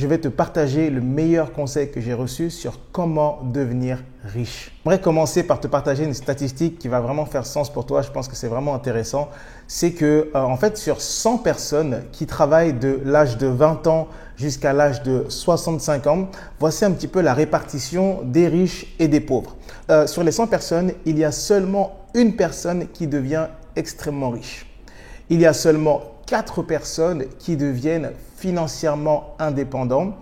je vais te partager le meilleur conseil que j'ai reçu sur comment devenir riche. J'aimerais commencer par te partager une statistique qui va vraiment faire sens pour toi. Je pense que c'est vraiment intéressant. C'est que, en fait, sur 100 personnes qui travaillent de l'âge de 20 ans jusqu'à l'âge de 65 ans, voici un petit peu la répartition des riches et des pauvres. Sur les 100 personnes, il y a seulement une personne qui devient extrêmement riche. Il y a seulement 4 personnes qui deviennent financièrement indépendants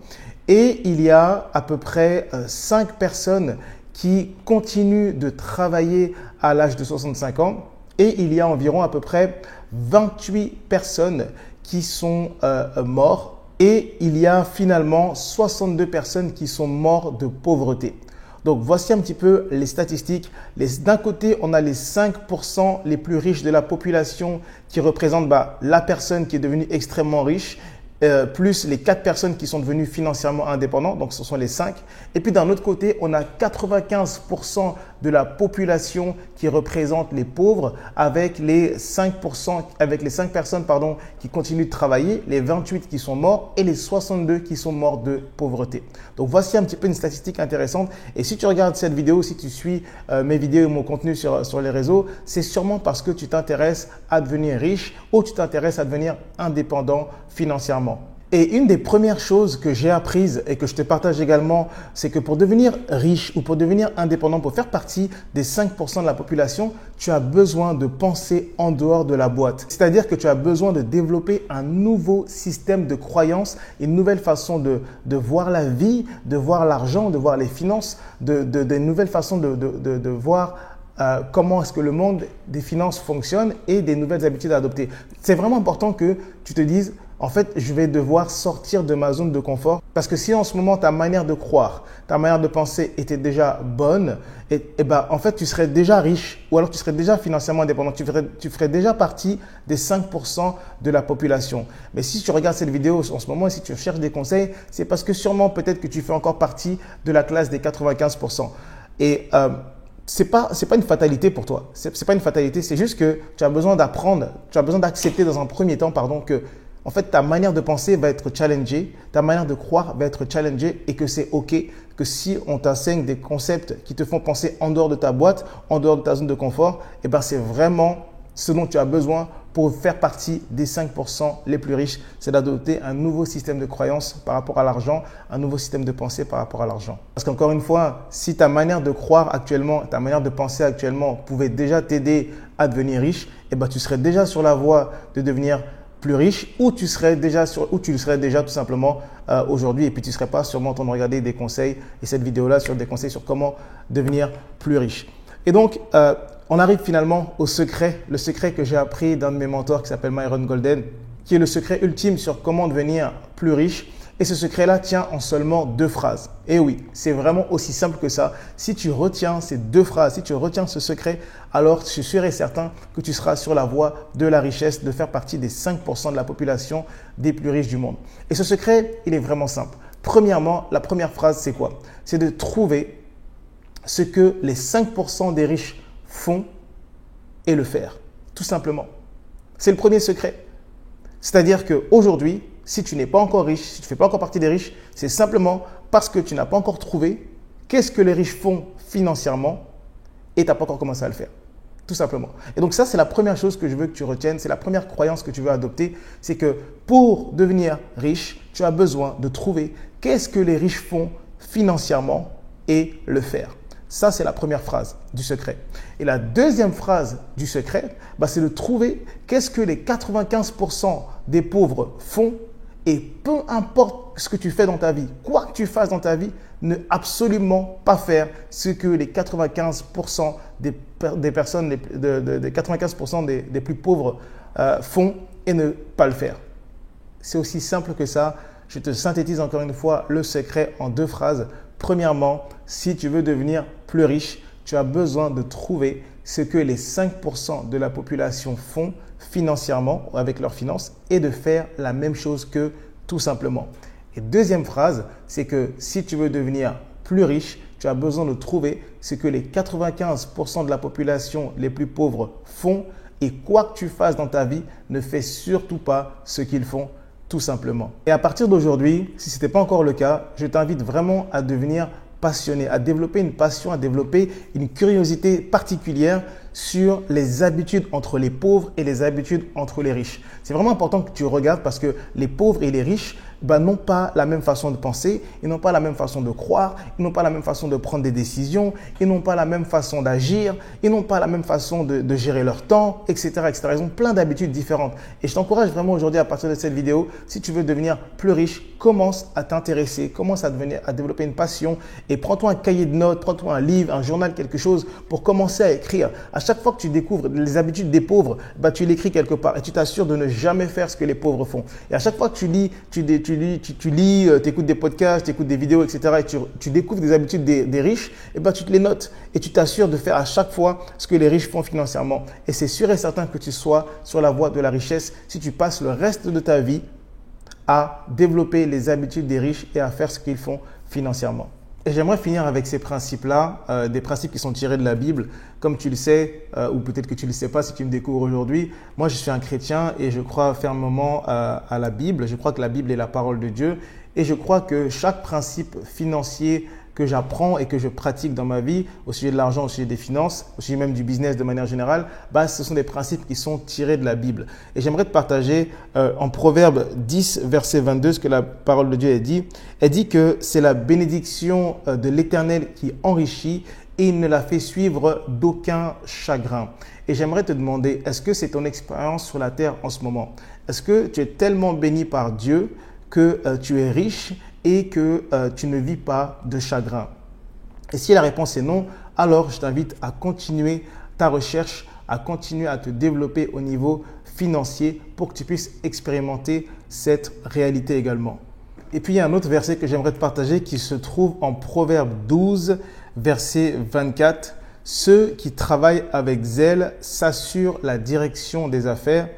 et il y a à peu près 5 personnes qui continuent de travailler à l'âge de 65 ans et il y a environ à peu près 28 personnes qui sont mortes et il y a finalement 62 personnes qui sont mortes de pauvreté. Donc, voici un petit peu les statistiques. D'un côté, on a les 5% les plus riches de la population qui représentent la personne qui est devenue extrêmement riche, plus les 4 personnes qui sont devenues financièrement indépendantes, donc ce sont les 5. Et puis d'un autre côté, on a 95% de la population qui représente les pauvres avec les 5%, avec les 5 personnes qui continuent de travailler, les 28 qui sont morts et les 62 qui sont morts de pauvreté. Donc voici un petit peu une statistique intéressante. Et si tu regardes cette vidéo, si tu suis mes vidéos et mon contenu sur les réseaux, c'est sûrement parce que tu t'intéresses à devenir riche ou tu t'intéresses à devenir indépendant financièrement. Et une des premières choses que j'ai apprises et que je te partage également, c'est que pour devenir riche ou pour devenir indépendant, pour faire partie des 5% de la population, tu as besoin de penser en dehors de la boîte. C'est-à-dire que tu as besoin de développer un nouveau système de croyances, une nouvelle façon de voir la vie, de voir l'argent, de voir les finances, de nouvelles façons de voir comment est-ce que le monde des finances fonctionne et des nouvelles habitudes à adopter. C'est vraiment important que tu te dises, en fait, je vais devoir sortir de ma zone de confort parce que si en ce moment, ta manière de croire, ta manière de penser était déjà bonne, en fait, tu serais déjà riche ou alors tu serais déjà financièrement indépendant. Tu ferais déjà partie des 5% de la population. Mais si tu regardes cette vidéo en ce moment et si tu cherches des conseils, c'est parce que sûrement peut-être que tu fais encore partie de la classe des 95%. Et c'est pas une fatalité pour toi. C'est pas une fatalité. C'est juste que tu as besoin d'apprendre, tu as besoin d'accepter dans un premier temps, que en fait, ta manière de penser va être challengée, ta manière de croire va être challengée et que c'est OK que si on t'enseigne des concepts qui te font penser en dehors de ta boîte, en dehors de ta zone de confort, c'est vraiment ce dont tu as besoin pour faire partie des 5% les plus riches. C'est d'adopter un nouveau système de croyance par rapport à l'argent, un nouveau système de pensée par rapport à l'argent. Parce qu'encore une fois, si ta manière de croire actuellement, ta manière de penser actuellement pouvait déjà t'aider à devenir riche, tu serais déjà sur la voie de devenir plus riche ou tu le serais déjà tout simplement aujourd'hui et puis tu ne serais pas sûrement en train de regarder des conseils et cette vidéo-là sur des conseils sur comment devenir plus riche. Et donc, on arrive finalement au secret, le secret que j'ai appris d'un de mes mentors qui s'appelle Myron Golden, qui est le secret ultime sur comment devenir plus riche. Et ce secret-là tient en seulement 2 phrases. Et oui, c'est vraiment aussi simple que ça. Si tu retiens ces 2 phrases, si tu retiens ce secret, alors je suis sûr et certain que tu seras sur la voie de la richesse, de faire partie des 5% de la population des plus riches du monde. Et ce secret, il est vraiment simple. Premièrement, la première phrase, c'est quoi? C'est de trouver ce que les 5% des riches font et le faire. Tout simplement. C'est le premier secret. C'est-à-dire qu'aujourd'hui, si tu n'es pas encore riche, si tu ne fais pas encore partie des riches, c'est simplement parce que tu n'as pas encore trouvé qu'est-ce que les riches font financièrement et tu n'as pas encore commencé à le faire. Tout simplement. Et donc ça, c'est la première chose que je veux que tu retiennes. C'est la première croyance que tu veux adopter. C'est que pour devenir riche, tu as besoin de trouver qu'est-ce que les riches font financièrement et le faire. Ça, c'est la première phrase du secret. Et la deuxième phrase du secret, c'est de trouver qu'est-ce que les 95% des pauvres font. Et peu importe ce que tu fais dans ta vie, quoi que tu fasses dans ta vie, ne absolument pas faire ce que les 95% des personnes, des 95% des plus pauvres font et ne pas le faire. C'est aussi simple que ça. Je te synthétise encore une fois le secret en 2 phrases. Premièrement, si tu veux devenir plus riche, tu as besoin de trouver ce que les 5% de la population font financièrement avec leurs finances et de faire la même chose qu'eux tout simplement. Et deuxième phrase, c'est que si tu veux devenir plus riche, tu as besoin de trouver ce que les 95% de la population les plus pauvres font et quoi que tu fasses dans ta vie, ne fais surtout pas ce qu'ils font. tout simplement. Et à partir d'aujourd'hui, si ce n'était pas encore le cas, je t'invite vraiment à devenir passionné, à développer une passion, à développer une curiosité particulière sur les habitudes entre les pauvres et les habitudes entre les riches. C'est vraiment important que tu regardes parce que les pauvres et les riches n'ont pas la même façon de penser, ils n'ont pas la même façon de croire, ils n'ont pas la même façon de prendre des décisions, ils n'ont pas la même façon d'agir, ils n'ont pas la même façon de gérer leur temps, etc., etc. Ils ont plein d'habitudes différentes. Et je t'encourage vraiment aujourd'hui à partir de cette vidéo, si tu veux devenir plus riche, commence à t'intéresser, commence à développer une passion et prends-toi un cahier de notes, prends-toi un livre, un journal, quelque chose pour commencer à écrire. À chaque fois que tu découvres les habitudes des pauvres, tu l'écris quelque part et tu t'assures de ne jamais faire ce que les pauvres font. Et à chaque fois que tu lis, tu écoutes des podcasts, tu écoutes des vidéos, etc. et tu découvres des habitudes des riches, tu te les notes et tu t'assures de faire à chaque fois ce que les riches font financièrement. Et c'est sûr et certain que tu sois sur la voie de la richesse si tu passes le reste de ta vie à développer les habitudes des riches et à faire ce qu'ils font financièrement. Et j'aimerais finir avec ces principes-là, des principes qui sont tirés de la Bible. Comme tu le sais, ou peut-être que tu ne le sais pas si tu me découvres aujourd'hui, moi je suis un chrétien et je crois fermement à la Bible. Je crois que la Bible est la parole de Dieu et je crois que chaque principe financier que j'apprends et que je pratique dans ma vie, au sujet de l'argent, au sujet des finances, au sujet même du business de manière générale, ce sont des principes qui sont tirés de la Bible. Et j'aimerais te partager en Proverbe 10, verset 22, ce que la parole de Dieu a dit. Elle dit que c'est la bénédiction de l'Éternel qui enrichit et il ne la fait suivre d'aucun chagrin. Et j'aimerais te demander, est-ce que c'est ton expérience sur la terre en ce moment? Est-ce que tu es tellement béni par Dieu que tu es riche et que tu ne vis pas de chagrin? Et si la réponse est non, alors je t'invite à continuer ta recherche, à continuer à te développer au niveau financier pour que tu puisses expérimenter cette réalité également. Et puis il y a un autre verset que j'aimerais te partager qui se trouve en Proverbe 12, verset 24. Ceux qui travaillent avec zèle s'assurent la direction des affaires,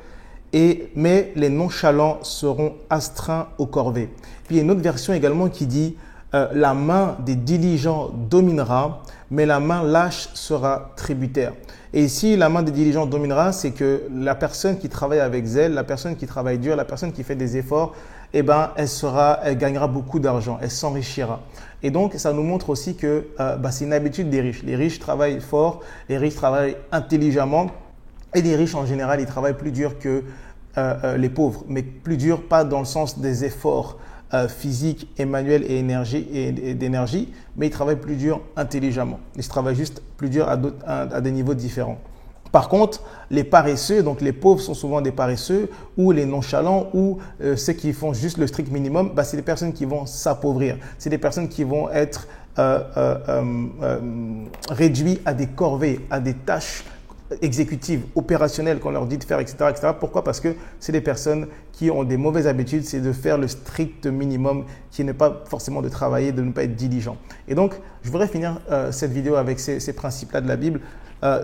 mais les nonchalants seront astreints aux corvées. Puis il y a une autre version également qui dit la main des diligents dominera, mais la main lâche sera tributaire. Et ici, la main des diligents dominera, c'est que la personne qui travaille avec zèle, la personne qui travaille dur, la personne qui fait des efforts, elle gagnera beaucoup d'argent, elle s'enrichira. Et donc, ça nous montre aussi que c'est une habitude des riches. Les riches travaillent fort, les riches travaillent intelligemment. Et les riches, en général, ils travaillent plus dur que les pauvres, mais plus dur, pas dans le sens des efforts physiques et manuels et d'énergie, mais ils travaillent plus dur intelligemment. Ils travaillent juste plus dur à des niveaux différents. Par contre, les paresseux, donc les pauvres sont souvent des paresseux, ou les nonchalants, ou ceux qui font juste le strict minimum, c'est des personnes qui vont s'appauvrir. C'est des personnes qui vont être réduites à des corvées, à des tâches exécutives, opérationnelles qu'on leur dit de faire, etc., etc. Pourquoi? Parce que c'est des personnes qui ont des mauvaises habitudes, c'est de faire le strict minimum, qui n'est pas forcément de travailler, de ne pas être diligent. Et donc, je voudrais finir cette vidéo avec ces principes-là de la Bible.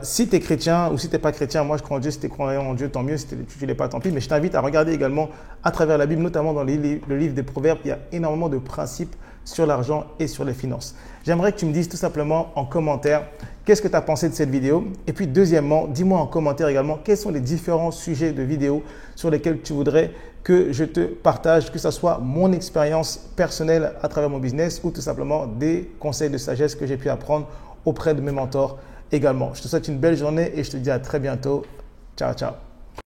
Si tu es chrétien ou si tu n'es pas chrétien, moi je crois en Dieu. Si tu es croyant en Dieu, tant mieux. Si tu ne l'es pas, tant pis. Mais je t'invite à regarder également à travers la Bible, notamment dans le livre des Proverbes, il y a énormément de principes sur l'argent et sur les finances. J'aimerais que tu me dises tout simplement en commentaire qu'est-ce que tu as pensé de cette vidéo. Et puis deuxièmement, dis-moi en commentaire également quels sont les différents sujets de vidéos sur lesquels tu voudrais que je te partage, que ce soit mon expérience personnelle à travers mon business ou tout simplement des conseils de sagesse que j'ai pu apprendre auprès de mes mentors également. Je te souhaite une belle journée et je te dis à très bientôt. Ciao, ciao.